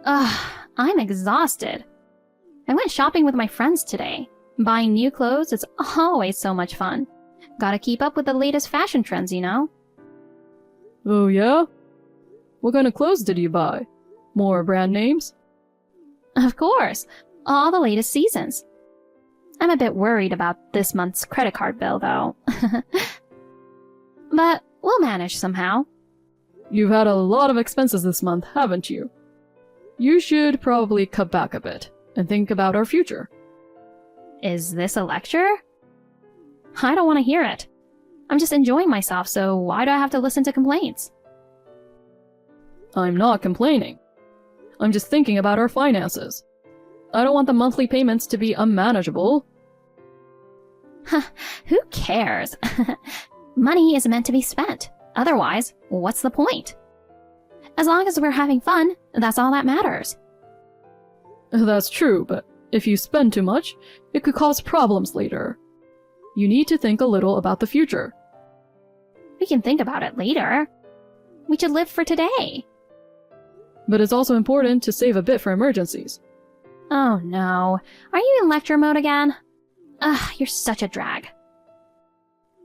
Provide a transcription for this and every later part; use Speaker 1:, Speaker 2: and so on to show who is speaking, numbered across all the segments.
Speaker 1: Ugh, I'm exhausted. I went shopping with my friends today. Buying new clothes is always so much fun. Gotta keep up with the latest fashion trends, you know?
Speaker 2: Oh yeah? What kind of clothes did you buy? More brand names?
Speaker 1: Of course, all the latest seasons. I'm a bit worried about this month's credit card bill, though. But we'll manage somehow.
Speaker 2: You've had a lot of expenses this month, haven't you? You should probably cut back a bit and think about our future.
Speaker 1: Is this a lecture? I don't want to hear it. I'm just enjoying myself, so why do I have to listen to complaints?
Speaker 2: I'm not complaining. I'm just thinking about our finances. I don't want the monthly payments to be unmanageable.
Speaker 1: Who cares? Money is meant to be spent. Otherwise, what's the point? As long as we're having fun, that's all that matters.
Speaker 2: That's true, but if you spend too much, it could cause problems later. You need to think a little about the future.
Speaker 1: We can think about it later. We should live for today.
Speaker 2: But it's also important to save a bit for emergencies.
Speaker 1: Oh no. Are you in lecture mode again? Ugh, you're such a drag.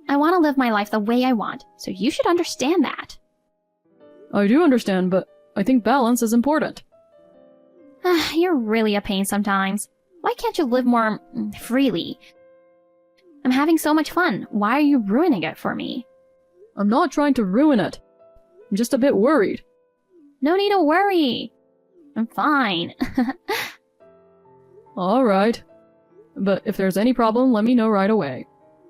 Speaker 1: I want to live my life the way I want, so you should understand that.
Speaker 2: I do understand, but I think balance is important.
Speaker 1: You're really a pain sometimes. Why can't you live more freely? I'm having so much fun. Why are you ruining it for me?
Speaker 2: I'm not trying to ruin it. I'm just a bit worried.
Speaker 1: No need to worry. I'm fine.
Speaker 2: Alright. But if there's any problem, let me know right away.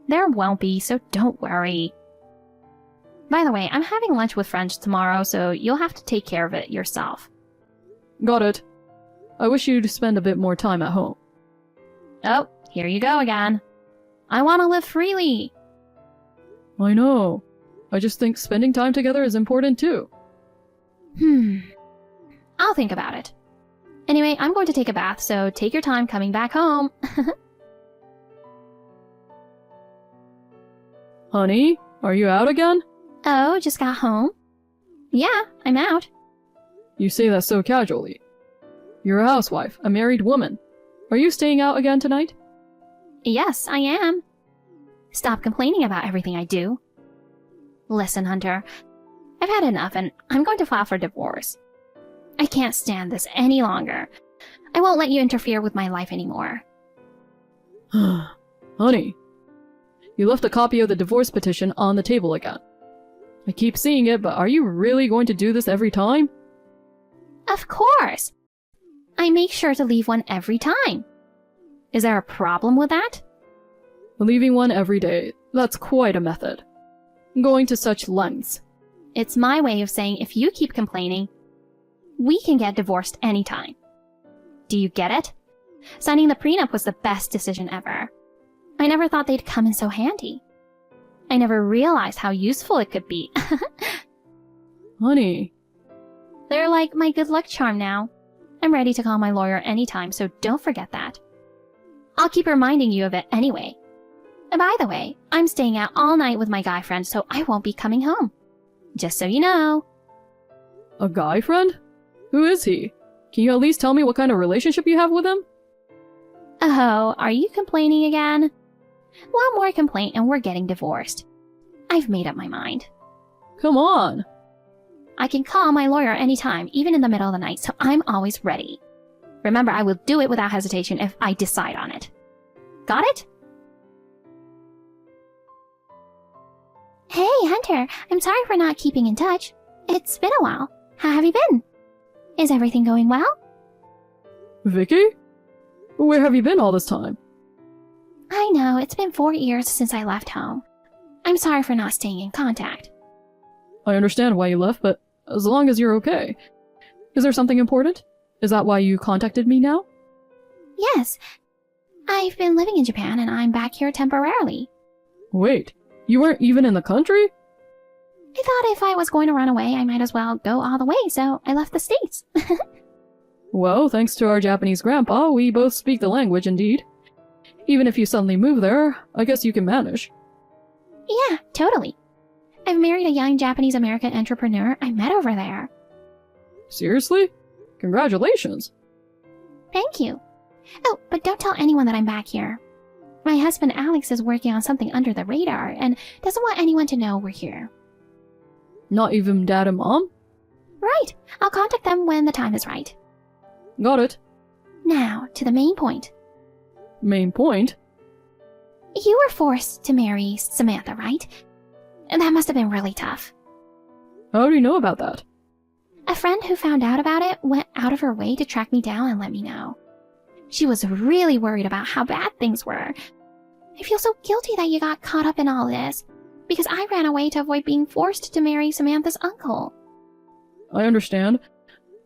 Speaker 1: There won't be, so don't worry. By the way, I'm having lunch with friends tomorrow, so you'll have to take care of it yourself.
Speaker 2: Got it. I wish you'd spend a bit more time at home.
Speaker 1: Oh, here you go again. I want to live freely.
Speaker 2: I know. I just think spending time together is important too.
Speaker 1: I'll think about it. Anyway, I'm going to take a bath, so take your time coming back home.
Speaker 2: Honey, are you out again?
Speaker 1: Oh, just got home? Yeah, I'm out.
Speaker 2: You say that so casually. You're a housewife, a married woman. Are you staying out again tonight?
Speaker 1: Yes, I am. Stop complaining about everything I do. Listen, Hunter, I've had enough and I'm going to file for divorce. I can't stand this any longer. I won't let you interfere with my life anymore.
Speaker 2: Honey, you left a copy of the divorce petition on the table again. I keep seeing it, but are you really going to do this every time?
Speaker 1: Of course. I make sure to leave one every time. Is there a problem with that?
Speaker 2: Leaving one every day, that's quite a method. Going to such lengths.
Speaker 1: It's my way of saying if you keep complaining, we can get divorced anytime. Do you get it? Signing the prenup was the best decision ever. I never thought they'd come in so handy. I never realized how useful it could be.
Speaker 2: Honey.
Speaker 1: They're like my good luck charm now. I'm ready to call my lawyer anytime, so don't forget that. I'll keep reminding you of it anyway. And by the way, I'm staying out all night with my guy friend, so I won't be coming home. Just so you know.
Speaker 2: A guy friend? Who is he? Can you at least tell me what kind of relationship you have with him?
Speaker 1: Oh, are you complaining again? One more complaint and we're getting divorced. I've made up my mind.
Speaker 2: Come on.
Speaker 1: I can call my lawyer anytime, even in the middle of the night, so I'm always ready. Remember, I will do it without hesitation if I decide on it. Got it? Hey, Hunter, I'm sorry for not keeping in touch. It's been a while. How have you been? Is everything going well?
Speaker 2: Vicky? Where have you been all this time?
Speaker 1: I know, it's been 4 years since I left home. I'm sorry for not staying in contact.
Speaker 2: I understand why you left, but as long as you're okay. Is there something important? Is that why you contacted me now?
Speaker 1: Yes. I've been living in Japan and I'm back here temporarily.
Speaker 2: Wait, you weren't even in the country?
Speaker 1: I thought if I was going to run away, I might as well go all the way, so I left the States.
Speaker 2: Well, thanks to our Japanese grandpa, we both speak the language indeed. Even if you suddenly move there, I guess you can manage.
Speaker 1: Yeah, totally. I've married a young Japanese-American entrepreneur I met over there.
Speaker 2: Seriously? Congratulations.
Speaker 1: Thank you. Oh, but don't tell anyone that I'm back here. My husband Alex is working on something under the radar and doesn't want anyone to know we're here.
Speaker 2: Not even Dad and Mom?
Speaker 1: Right. I'll contact them when the time is right.
Speaker 2: Got it.
Speaker 1: Now, to the main point.
Speaker 2: Main point?
Speaker 1: You were forced to marry Samantha, right? And that must have been really tough.
Speaker 2: How do you know about that?
Speaker 1: A friend who found out about it went out of her way to track me down and let me know. She was really worried about how bad things were. I feel so guilty that you got caught up in all this, because I ran away to avoid being forced to marry Samantha's uncle.
Speaker 2: I understand,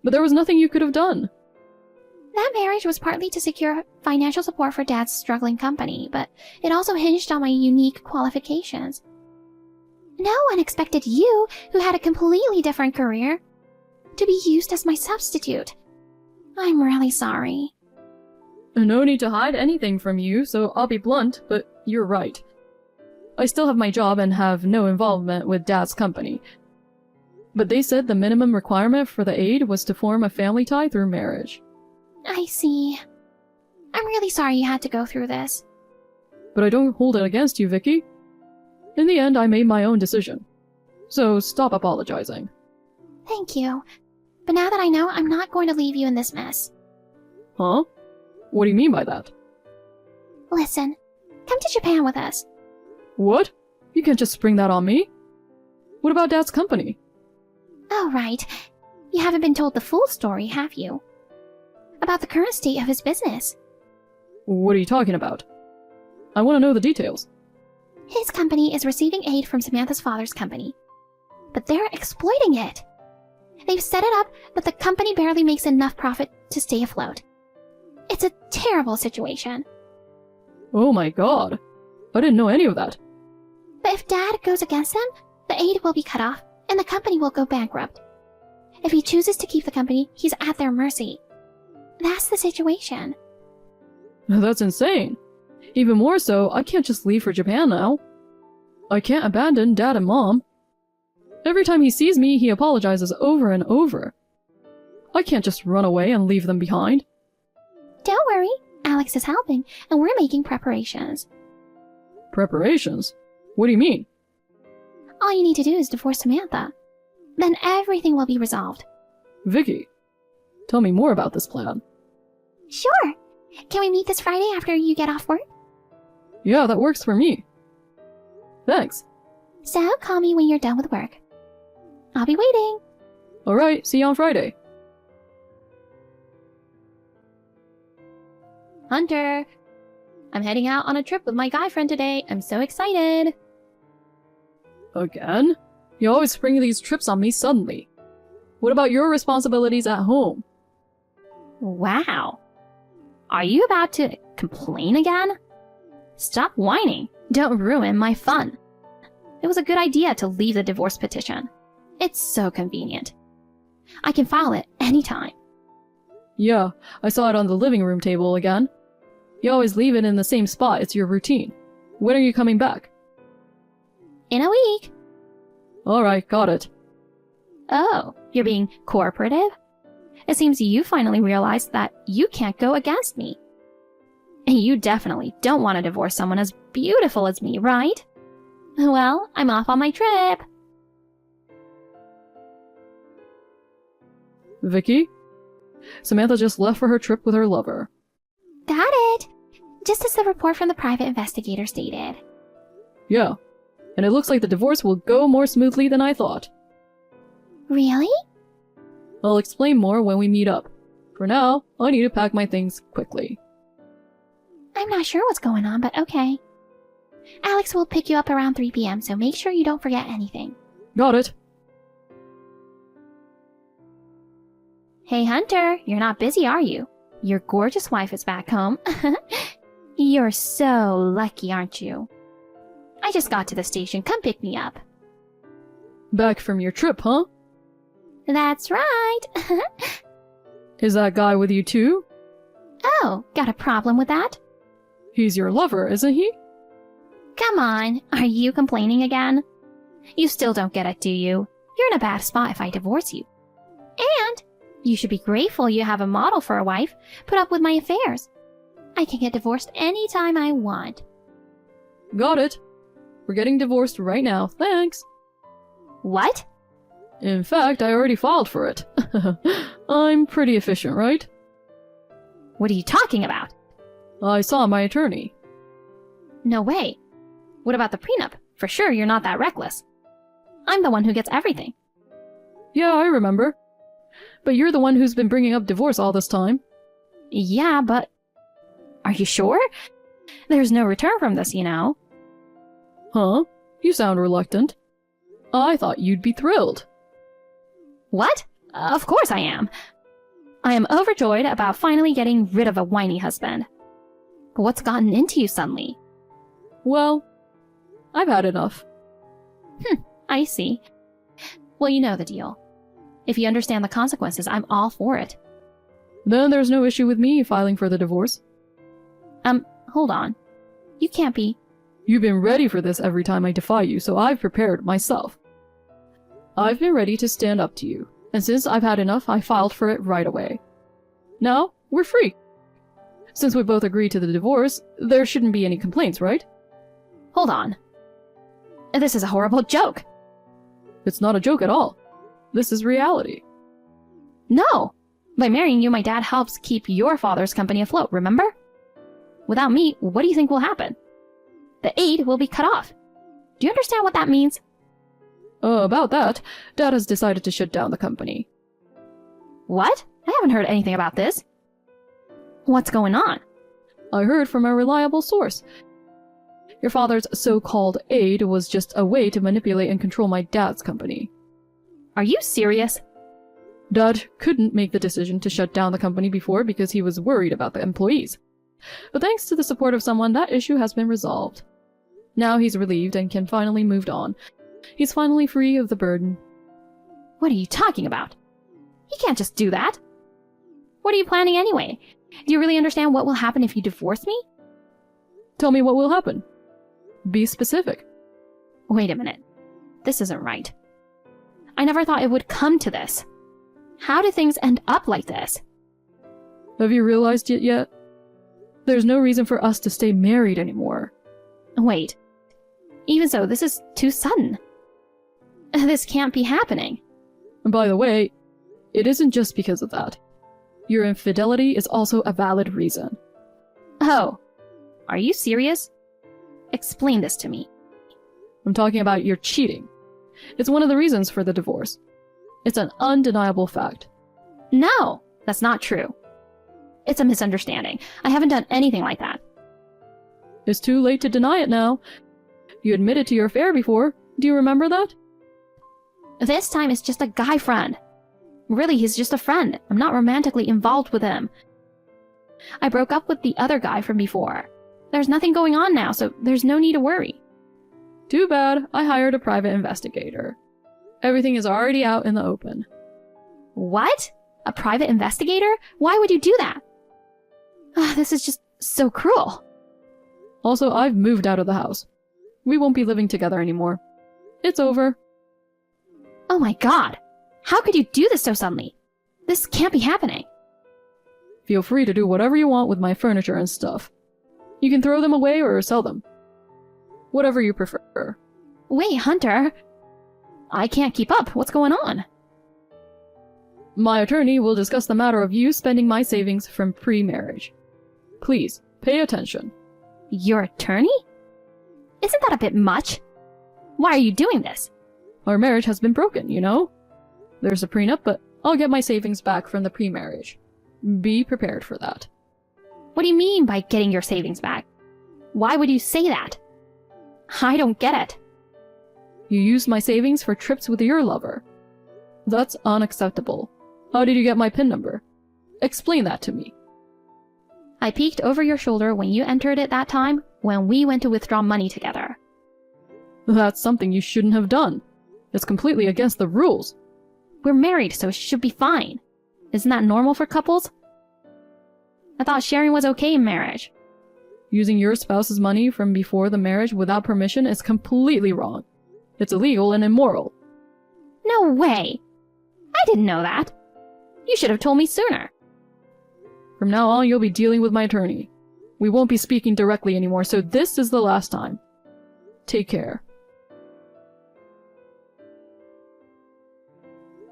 Speaker 2: but there was nothing you could have done.
Speaker 1: That marriage was partly to secure financial support for Dad's struggling company, but it also hinged on my unique qualifications. No one expected you, who had a completely different career, to be used as my substitute. I'm really sorry.
Speaker 2: No need to hide anything from you, so I'll be blunt, but you're right. I still have my job and have no involvement with Dad's company. But they said the minimum requirement for the aid was to form a family tie through marriage.
Speaker 1: I see. I'm really sorry you had to go through this.
Speaker 2: But I don't hold it against you, Vicky. In the end, I made my own decision. So stop apologizing.
Speaker 1: Thank you. But now that I know, I'm not going to leave you in this mess.
Speaker 2: Huh? What do you mean by that?
Speaker 1: Listen, come to Japan with us.
Speaker 2: What? You can't just spring that on me. What about Dad's company?
Speaker 1: Oh, right. You haven't been told the full story, have you? About the current state of his business.
Speaker 2: What are you talking about? I want to know the details.
Speaker 1: His company is receiving aid from Samantha's father's company. But they're exploiting it. They've set it up that the company barely makes enough profit to stay afloat. It's a terrible situation.
Speaker 2: Oh my god. I didn't know any of that.
Speaker 1: But if Dad goes against them, the aid will be cut off, and the company will go bankrupt. If he chooses to keep the company, he's at their mercy. That's the situation.
Speaker 2: That's insane. Even more so, I can't just leave for Japan now. I can't abandon Dad and Mom. Every time he sees me, he apologizes over and over. I can't just run away and leave them behind.
Speaker 1: Don't worry, Alex is helping, and we're making preparations.
Speaker 2: Preparations? What do you mean?
Speaker 1: All you need to do is divorce Samantha. Then everything will be resolved.
Speaker 2: Vicky, tell me more about this plan.
Speaker 1: Sure. Can we meet this Friday after you get off work?
Speaker 2: Yeah, that works for me. Thanks.
Speaker 1: So call me when you're done with work. I'll be waiting.
Speaker 2: Alright, see you on Friday.
Speaker 1: Hunter, I'm heading out on a trip with my guy friend today. I'm so excited.
Speaker 2: Again? You always spring these trips on me suddenly. What about your responsibilities at home?
Speaker 1: Wow. Are you about to complain again? Stop whining. Don't ruin my fun. It was a good idea to leave the divorce petition. It's so convenient. I can file it anytime.
Speaker 2: Yeah, I saw it on the living room table again. You always leave it in the same spot, it's your routine. When are you coming back?
Speaker 1: In a week.
Speaker 2: Alright, got it.
Speaker 1: Oh, you're being cooperative? It seems you finally realized that you can't go against me. You definitely don't want to divorce someone as beautiful as me, right? Well, I'm off on my trip.
Speaker 2: Vicky? Samantha just left for her trip with her lover.
Speaker 1: Got it. Just as the report from the private investigator stated.
Speaker 2: Yeah, and it looks like the divorce will go more smoothly than I thought.
Speaker 1: Really?
Speaker 2: I'll explain more when we meet up. For now, I need to pack my things quickly.
Speaker 1: I'm not sure what's going on, but okay. Alex will pick you up around 3 p.m., so make sure you don't forget anything.
Speaker 2: Got it.
Speaker 1: Hey, Hunter, you're not busy, are you? Your gorgeous wife is back home. You're so lucky, aren't you? I just got to the station. Come pick me up.
Speaker 2: Back from your trip, huh?
Speaker 1: That's right.
Speaker 2: Is that guy with you too?
Speaker 1: Oh, got a problem with that?
Speaker 2: He's your lover, isn't he?
Speaker 1: Come on, are you complaining again? You still don't get it, do you? You're in a bad spot if I divorce you. And You should be grateful you have a model for a wife. Put up with my affairs. I can get divorced anytime I want.
Speaker 2: Got it. We're getting divorced right now, thanks.
Speaker 1: What?
Speaker 2: In fact, I already filed for it. I'm pretty efficient, right?
Speaker 1: What are you talking about?
Speaker 2: I saw my attorney.
Speaker 1: No way. What about the prenup? For sure you're not that reckless. I'm the one who gets everything.
Speaker 2: Yeah, I remember. But you're the one who's been bringing up divorce all this time.
Speaker 1: Yeah, but... Are you sure? There's no return from this, you know.
Speaker 2: Huh? You sound reluctant. I thought you'd be thrilled.
Speaker 1: What? Of course I am. I am overjoyed about finally getting rid of a whiny husband. But what's gotten into you suddenly?
Speaker 2: Well, I've had enough.
Speaker 1: I see. Well, you know the deal. If you understand the consequences, I'm all for it.
Speaker 2: Then there's no issue with me filing for the divorce.
Speaker 1: Hold on. You can't be...
Speaker 2: You've been ready for this every time I defy you, so I've prepared myself. I've been ready to stand up to you, and since I've had enough, I filed for it right away. Now, we're free. Since we both agreed to the divorce, there shouldn't be any complaints, right?
Speaker 1: Hold on. This is a horrible joke.
Speaker 2: It's not a joke at all. This is reality.
Speaker 1: No! By marrying you, my dad helps keep your father's company afloat, remember? Without me, what do you think will happen? The aid will be cut off. Do you understand what that means?
Speaker 2: About that, Dad has decided to shut down the company.
Speaker 1: What? I haven't heard anything about this. What's going on?
Speaker 2: I heard from a reliable source. Your father's so-called aid was just a way to manipulate and control my dad's company.
Speaker 1: Are you serious?
Speaker 2: Dad couldn't make the decision to shut down the company before because he was worried about the employees. But thanks to the support of someone, that issue has been resolved. Now he's relieved and can finally move on. He's finally free of the burden.
Speaker 1: What are you talking about? He can't just do that. What are you planning anyway? Do you really understand what will happen if you divorce me?
Speaker 2: Tell me what will happen. Be specific.
Speaker 1: Wait a minute. This isn't right. I never thought it would come to this. How do things end up like this?
Speaker 2: Have you realized it yet? There's no reason for us to stay married anymore.
Speaker 1: Wait. Even so, this is too sudden. This can't be happening.
Speaker 2: And by the way, it isn't just because of that. Your infidelity is also a valid reason.
Speaker 1: Oh. Are you serious? Explain this to me.
Speaker 2: I'm talking about your cheating. It's one of the reasons for the divorce. It's an undeniable fact.
Speaker 1: No, that's not true. It's a misunderstanding. I haven't done anything like that.
Speaker 2: It's too late to deny it now. You admitted to your affair before. Do you remember that?
Speaker 1: This time it's just a guy friend. Really, he's just a friend. I'm not romantically involved with him. I broke up with the other guy from before. There's nothing going on now, so there's no need to worry.
Speaker 2: Too bad. I hired a private investigator. Everything is already out in the open.
Speaker 1: What? A private investigator? Why would you do that? This is just so cruel.
Speaker 2: Also, I've moved out of the house. We won't be living together anymore. It's over.
Speaker 1: Oh my god. How could you do this so suddenly? This can't be happening.
Speaker 2: Feel free to do whatever you want with my furniture and stuff. You can throw them away or sell them. Whatever you prefer.
Speaker 1: Wait, Hunter. I can't keep up. What's going on?
Speaker 2: My attorney will discuss the matter of you spending my savings from pre-marriage. Please, pay attention.
Speaker 1: Your attorney? Isn't that a bit much? Why are you doing this?
Speaker 2: Our marriage has been broken, you know? There's a prenup, but I'll get my savings back from the pre-marriage. Be prepared for that.
Speaker 1: What do you mean by getting your savings back? Why would you say that? I don't get it.
Speaker 2: You used my savings for trips with your lover. That's unacceptable. How did you get my PIN number? Explain that to me.
Speaker 1: I peeked over your shoulder when you entered it that time, when we went to withdraw money together.
Speaker 2: That's something you shouldn't have done. It's completely against the rules.
Speaker 1: We're married, so it should be fine. Isn't that normal for couples? I thought sharing was okay in marriage.
Speaker 2: Using your spouse's money from before the marriage without permission is completely wrong. It's illegal and immoral.
Speaker 1: No way! I didn't know that. You should have told me sooner.
Speaker 2: From now on, you'll be dealing with my attorney. We won't be speaking directly anymore, so this is the last time. Take care.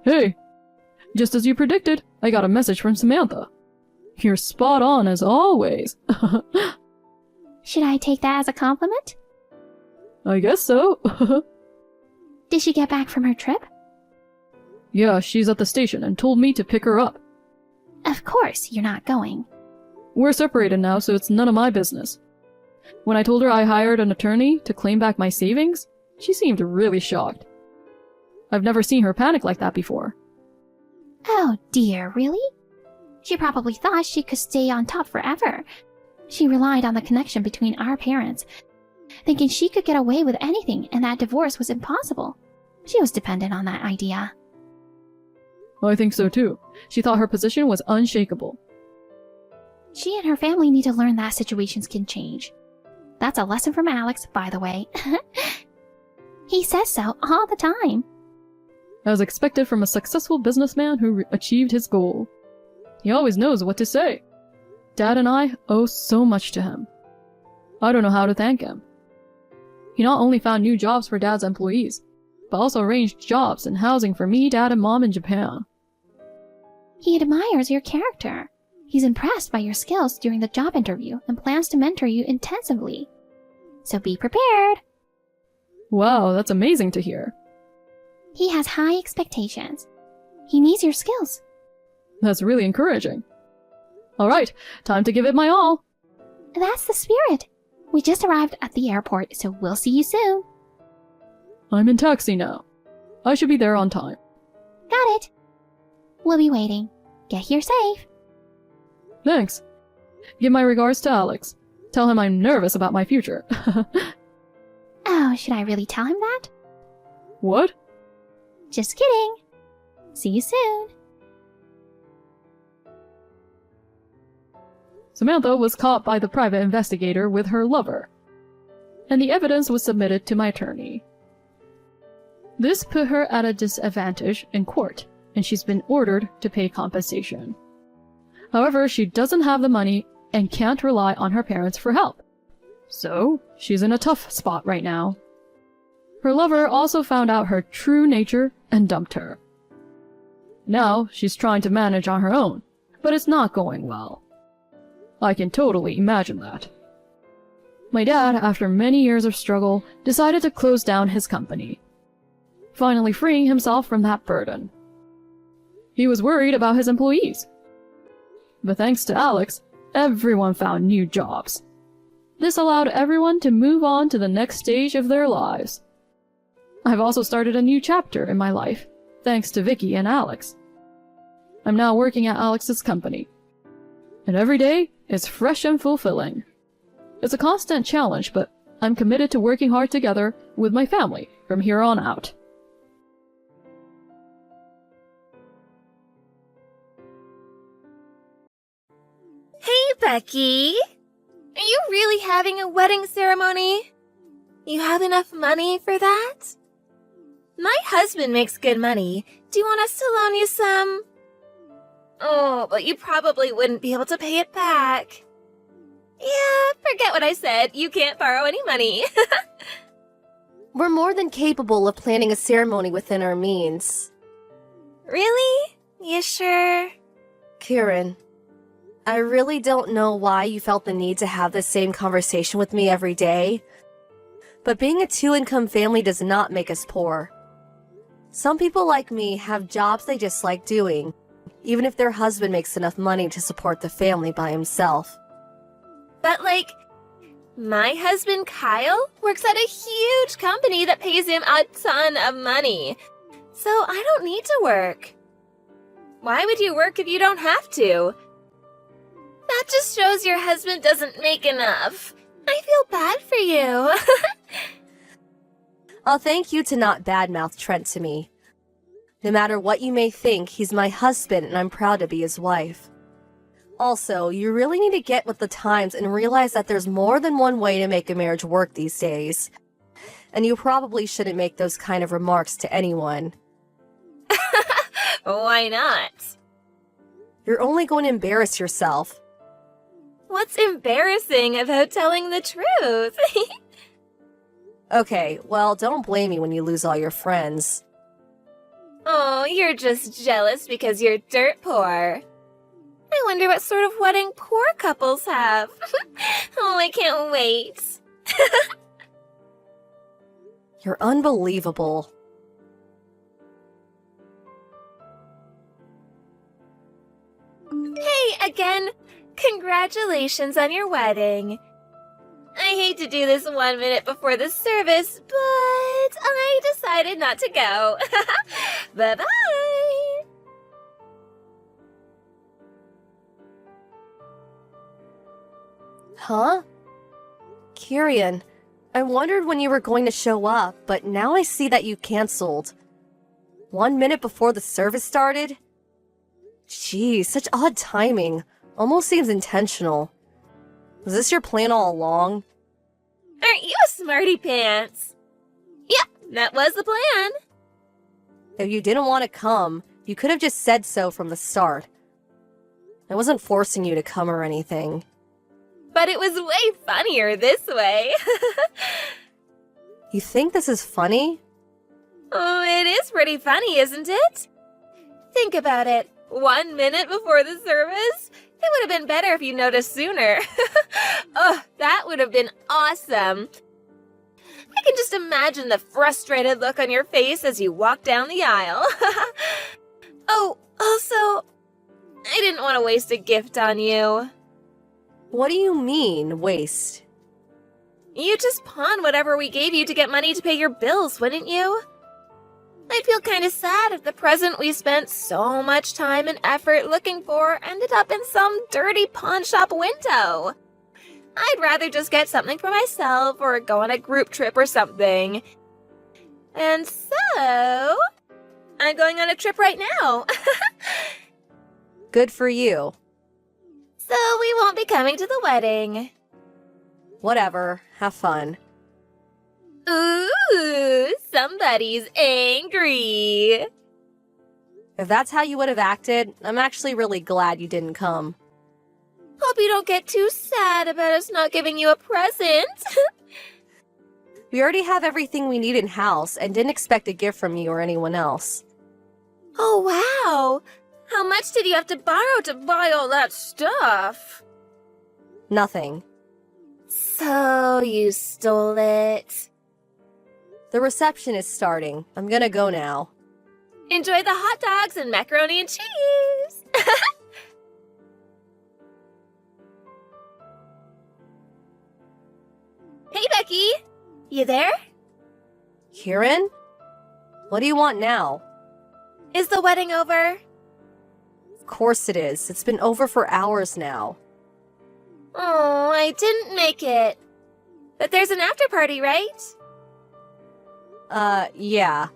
Speaker 2: Hey! Just as you predicted, I got a message from Samantha. You're spot on as always.
Speaker 1: Should I take that as a compliment?
Speaker 2: I guess so.
Speaker 1: Did she get back from her trip?
Speaker 2: Yeah, she's at the station and told me to pick her up.
Speaker 1: Of course, you're not going.
Speaker 2: We're separated now, so it's none of my business. When I told her I hired an attorney to claim back my savings, she seemed really shocked. I've never seen her panic like that before.
Speaker 1: Oh dear, really? She probably thought she could stay on top forever. She relied on the connection between our parents, thinking she could get away with anything and that divorce was impossible. She was dependent on that idea.
Speaker 2: I think so too. She thought her position was unshakable.
Speaker 1: She and her family need to learn that situations can change. That's a lesson from Alex, by the way. He says so all the time.
Speaker 2: As expected from a successful businessman who achieved his goal. He always knows what to say. Dad and I owe so much to him. I don't know how to thank him. He not only found new jobs for Dad's employees, but also arranged jobs and housing for me, Dad, and Mom in Japan.
Speaker 1: He admires your character. He's impressed by your skills during the job interview and plans to mentor you intensively. So be prepared.
Speaker 2: Wow, that's amazing to hear.
Speaker 1: He has high expectations. He needs your skills.
Speaker 2: That's really encouraging. Alright, time to give it my all.
Speaker 1: That's the spirit. We just arrived at the airport, so we'll see you soon.
Speaker 2: I'm in taxi now. I should be there on time.
Speaker 1: Got it. We'll be waiting. Get here safe.
Speaker 2: Thanks. Give my regards to Alex. Tell him I'm nervous about my future.
Speaker 1: Oh, should I really tell him that?
Speaker 2: What?
Speaker 1: Just kidding. See you soon.
Speaker 2: Samantha was caught by the private investigator with her lover, and the evidence was submitted to my attorney. This put her at a disadvantage in court, and she's been ordered to pay compensation. However, she doesn't have the money and can't rely on her parents for help. So, she's in a tough spot right now. Her lover also found out her true nature and dumped her. Now, she's trying to manage on her own, but it's not going well. I can totally imagine that. My dad, after many years of struggle, decided to close down his company, finally freeing himself from that burden. He was worried about his employees. But thanks to Alex, everyone found new jobs. This allowed everyone to move on to the next stage of their lives. I've also started a new chapter in my life, thanks to Vicky and Alex. I'm now working at Alex's company, and every day is fresh and fulfilling. It's a constant challenge, but I'm committed to working hard together with my family from here on out.
Speaker 3: Hey, Becky! Are you really having a wedding ceremony? You have enough money for that? My husband makes good money. Do you want us to loan you some? Oh, but you probably wouldn't be able to pay it back. Yeah, forget what I said. You can't borrow any money.
Speaker 4: We're more than capable of planning a ceremony within our means.
Speaker 3: Really? You sure?
Speaker 4: Kieran, I really don't know why you felt the need to have the same conversation with me every day, but being a two-income family does not make us poor. Some people like me have jobs they just like doing, even if their husband makes enough money to support the family by himself.
Speaker 3: But my husband Kyle works at a huge company that pays him a ton of money, so I don't need to work. Why would you work if you don't have to? That just shows your husband doesn't make enough. I feel bad for you.
Speaker 4: I'll thank you to not badmouth Trent to me. No matter what you may think, he's my husband and I'm proud to be his wife. Also, you really need to get with the times and realize that there's more than one way to make a marriage work these days. And you probably shouldn't make those kind of remarks to anyone.
Speaker 3: Why not?
Speaker 4: You're only going to embarrass yourself.
Speaker 3: What's embarrassing about telling the truth?
Speaker 4: Okay, well, don't blame me when you lose all your friends.
Speaker 3: Oh, you're just jealous because you're dirt poor. I wonder what sort of wedding poor couples have. Oh, I can't wait.
Speaker 4: You're unbelievable.
Speaker 3: Hey, again, congratulations on your wedding. I hate to do this 1 minute before the service, but I decided not to go. Bye-bye.
Speaker 4: Huh? Kirian, I wondered when you were going to show up, but now I see that you canceled. 1 minute before the service started? Geez, such odd timing. Almost seems intentional. Was this your plan all along?
Speaker 3: Aren't you a smarty pants? Yep, that was the plan.
Speaker 4: If you didn't want to come, you could have just said so from the start. I wasn't forcing you to come or anything.
Speaker 3: But it was way funnier this way.
Speaker 4: You think this is funny?
Speaker 3: Oh, it is pretty funny, isn't it? Think about it. 1 minute before the service? It would have been better if you noticed sooner. Oh, that would have been awesome. I can just imagine the frustrated look on your face as you walk down the aisle. Oh, also, I didn't want to waste a gift on you.
Speaker 4: What do you mean, waste?
Speaker 3: You'd just pawn whatever we gave you to get money to pay your bills, wouldn't you? I'd feel kind of sad if the present we spent so much time and effort looking for ended up in some dirty pawn shop window. I'd rather just get something for myself or go on a group trip or something. And so, I'm going on a trip right now.
Speaker 4: Good for you.
Speaker 3: So we won't be coming to the wedding.
Speaker 4: Whatever. Have fun.
Speaker 3: Ooh, somebody's angry.
Speaker 4: If that's how you would have acted, I'm actually really glad you didn't come.
Speaker 3: Hope you don't get too sad about us not giving you a present.
Speaker 4: We already have everything we need in-house and didn't expect a gift from you or anyone else.
Speaker 3: Oh, wow. How much did you have to borrow to buy all that stuff?
Speaker 4: Nothing.
Speaker 3: So you stole it.
Speaker 4: The reception is starting. I'm gonna go now.
Speaker 3: Enjoy the hot dogs and macaroni and cheese. Hey, Becky. You there?
Speaker 4: Kieran? What do you want now?
Speaker 3: Is the wedding over?
Speaker 4: Of course it is. It's been over for hours now.
Speaker 3: Oh, I didn't make it. But there's an after party, right?
Speaker 4: Yeah.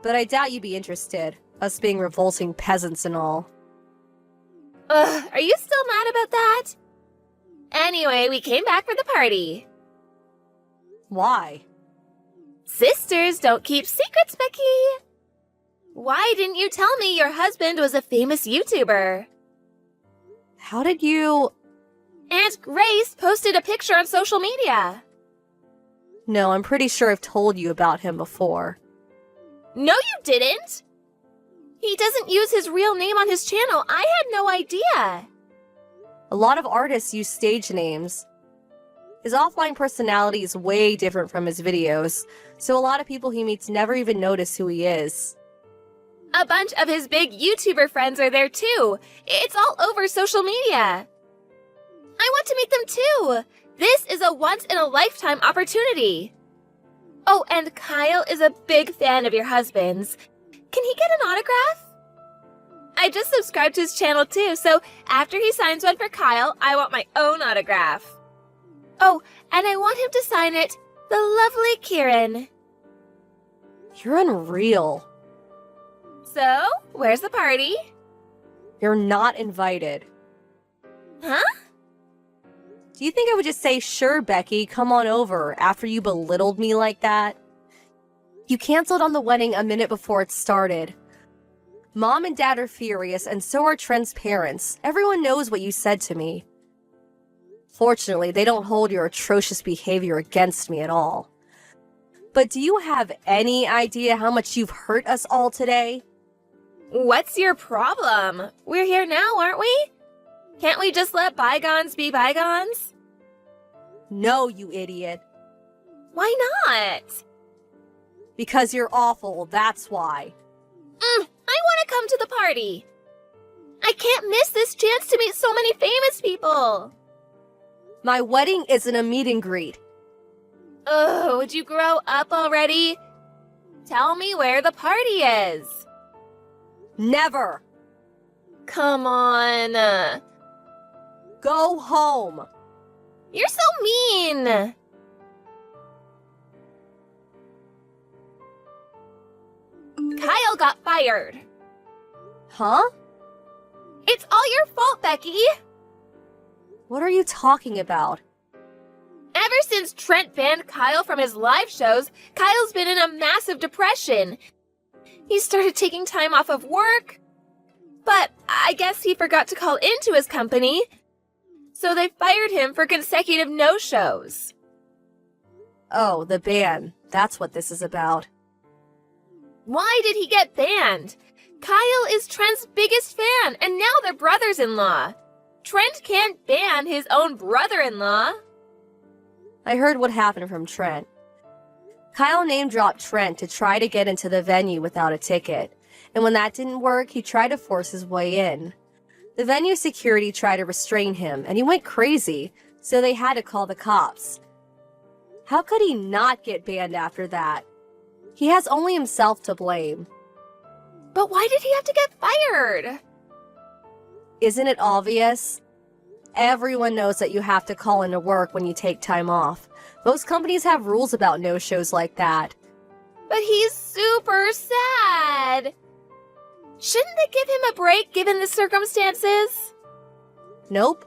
Speaker 4: But I doubt you'd be interested, us being revolting peasants and all.
Speaker 3: Ugh, are you still mad about that? Anyway, we came back for the party.
Speaker 4: Why?
Speaker 3: Sisters don't keep secrets, Becky. Why didn't you tell me your husband was a famous YouTuber?
Speaker 4: How did you...
Speaker 3: Aunt Grace posted a picture on social media.
Speaker 4: No, I'm pretty sure I've told you about him before.
Speaker 3: No, you didn't. He doesn't use his real name on his channel. I had no idea.
Speaker 4: A lot of artists use stage names. His offline personality is way different from his videos, so a lot of people he meets never even notice who he is.
Speaker 3: A bunch of his big YouTuber friends are there too. It's all over social media. I want to meet them too. This is a once-in-a-lifetime opportunity. Oh, and Kyle is a big fan of your husband's. Can he get an autograph? I just subscribed to his channel too, so after he signs one for Kyle, I want my own autograph. Oh, and I want him to sign it, the lovely Kieran.
Speaker 4: You're unreal.
Speaker 3: So, where's the party?
Speaker 4: You're not invited.
Speaker 3: Huh?
Speaker 4: Do you think I would just say, sure, Becky, come on over, after you belittled me like that? You canceled on the wedding a minute before it started. Mom and Dad are furious, and so are Trent's parents. Everyone knows what you said to me. Fortunately, they don't hold your atrocious behavior against me at all. But do you have any idea how much you've hurt us all today?
Speaker 3: What's your problem? We're here now, aren't we? Can't we just let bygones be bygones?
Speaker 4: No, you idiot.
Speaker 3: Why not?
Speaker 4: Because you're awful, that's why.
Speaker 3: I want to come to the party. I can't miss this chance to meet so many famous people.
Speaker 4: My wedding isn't a meet and greet.
Speaker 3: Oh, would you grow up already? Tell me where the party is.
Speaker 4: Never.
Speaker 3: Come on.
Speaker 4: Go home.
Speaker 3: You're so mean. Kyle got fired.
Speaker 4: Huh?
Speaker 3: It's all your fault, Becky.
Speaker 4: What are you talking about?
Speaker 3: Ever since Trent banned Kyle from his live shows, Kyle's been in a massive depression. He started taking time off of work, but I guess he forgot to call into his company, so they fired him for consecutive no-shows.
Speaker 4: Oh, the ban. That's what this is about.
Speaker 3: Why did he get banned? Kyle is Trent's biggest fan, and now they're brothers-in-law. Trent can't ban his own brother-in-law.
Speaker 4: I heard what happened from Trent. Kyle name-dropped Trent to try to get into the venue without a ticket, and when that didn't work, he tried to force his way in. The venue security tried to restrain him, and he went crazy, so they had to call the cops. How could he not get banned after that? He has only himself to blame.
Speaker 3: But why did he have to get fired?
Speaker 4: Isn't it obvious? Everyone knows that you have to call into work when you take time off. Most companies have rules about no-shows like that.
Speaker 3: But he's super sad. Shouldn't they give him a break given the circumstances?
Speaker 4: Nope.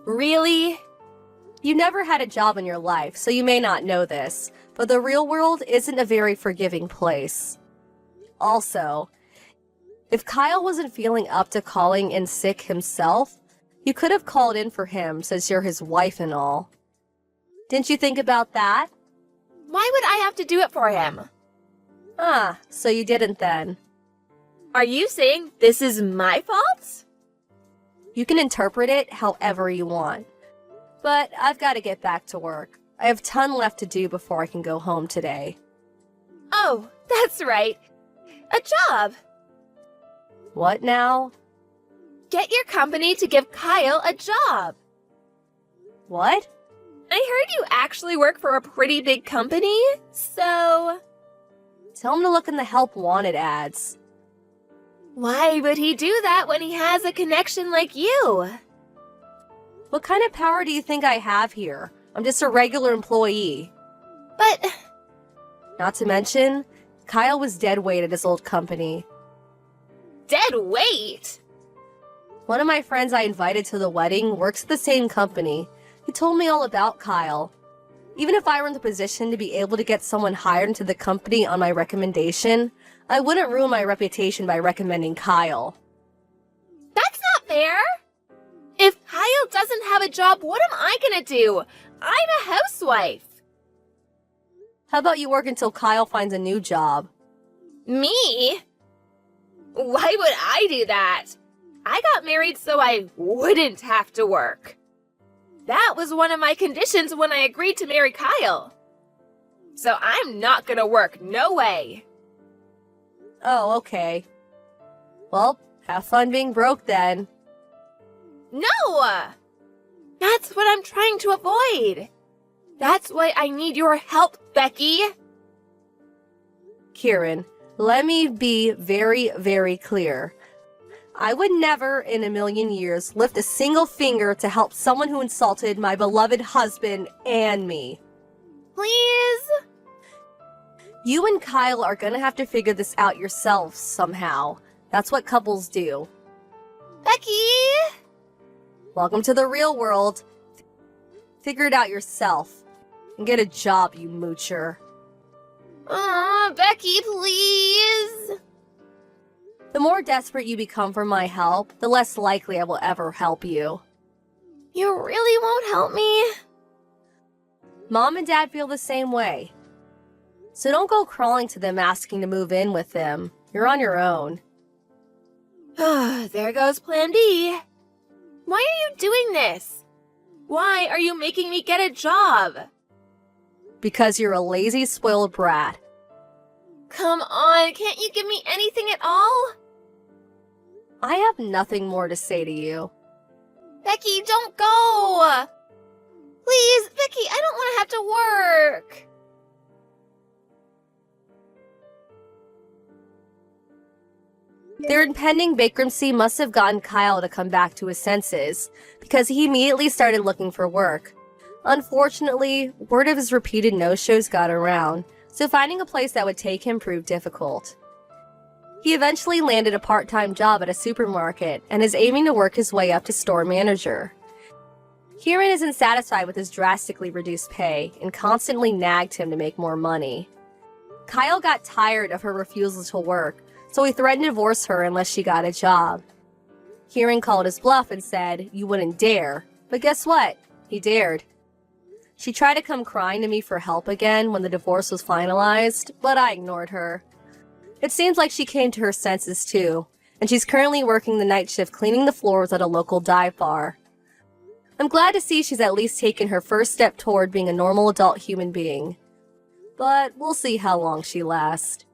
Speaker 3: Really?
Speaker 4: You never had a job in your life, so you may not know this, but the real world isn't a very forgiving place. Also, if Kyle wasn't feeling up to calling in sick himself, you could have called in for him since you're his wife and all. Didn't you think about that?
Speaker 3: Why would I have to do it for him?
Speaker 4: Ah, so you didn't then.
Speaker 3: Are you saying this is my fault?
Speaker 4: You can interpret it however you want. But I've got to get back to work. I have a ton left to do before I can go home today.
Speaker 3: Oh, that's right. A job.
Speaker 4: What now?
Speaker 3: Get your company to give Kyle a job.
Speaker 4: What?
Speaker 3: I heard you actually work for a pretty big company, so...
Speaker 4: Tell him to look in the help wanted ads.
Speaker 3: Why would he do that when he has a connection like you?
Speaker 4: What kind of power do you think I have here? I'm just a regular employee.
Speaker 3: But...
Speaker 4: Not to mention, Kyle was dead weight at his old company.
Speaker 3: Dead weight?
Speaker 4: One of my friends I invited to the wedding works at the same company. He told me all about Kyle. Even if I were in the position to be able to get someone hired into the company on my recommendation, I wouldn't ruin my reputation by recommending Kyle.
Speaker 3: That's not fair! If Kyle doesn't have a job, what am I gonna do? I'm a housewife.
Speaker 4: How about you work until Kyle finds a new job?
Speaker 3: Me? Why would I do that? I got married so I wouldn't have to work. That was one of my conditions when I agreed to marry Kyle. So I'm not gonna work, no way.
Speaker 4: Oh, okay. Well, have fun being broke then.
Speaker 3: No! That's what I'm trying to avoid. That's why I need your help, Becky.
Speaker 4: Kieran, let me be very, very clear. I would never in a million years lift a single finger to help someone who insulted my beloved husband and me.
Speaker 3: Please?
Speaker 4: You and Kyle are gonna have to figure this out yourselves somehow. That's what couples do.
Speaker 3: Becky?
Speaker 4: Welcome to the real world. Figure it out yourself. And get a job, you moocher.
Speaker 3: Becky, please.
Speaker 4: The more desperate you become for my help, the less likely I will ever help you.
Speaker 3: You really won't help me?
Speaker 4: Mom and Dad feel the same way. So don't go crawling to them asking to move in with them. You're on your own.
Speaker 3: There goes Plan B. Why are you doing this? Why are you making me get a job?
Speaker 4: Because you're a lazy, spoiled brat.
Speaker 3: Come on, can't you give me anything at all?
Speaker 4: I have nothing more to say to you.
Speaker 3: Becky, don't go! Please, Becky, I don't want to have to work.
Speaker 4: Their impending bankruptcy must have gotten Kyle to come back to his senses, because he immediately started looking for work. Unfortunately, word of his repeated no-shows got around, so finding a place that would take him proved difficult. He eventually landed a part-time job at a supermarket and is aiming to work his way up to store manager. Kieran isn't satisfied with his drastically reduced pay and constantly nagged him to make more money. Kyle got tired of her refusal to work, so he threatened to divorce her unless she got a job. Kieran called his bluff and said, "You wouldn't dare." But guess what? He dared. She tried to come crying to me for help again when the divorce was finalized, but I ignored her. It seems like she came to her senses too, and she's currently working the night shift cleaning the floors at a local dive bar. I'm glad to see she's at least taken her first step toward being a normal adult human being. But we'll see how long she lasts.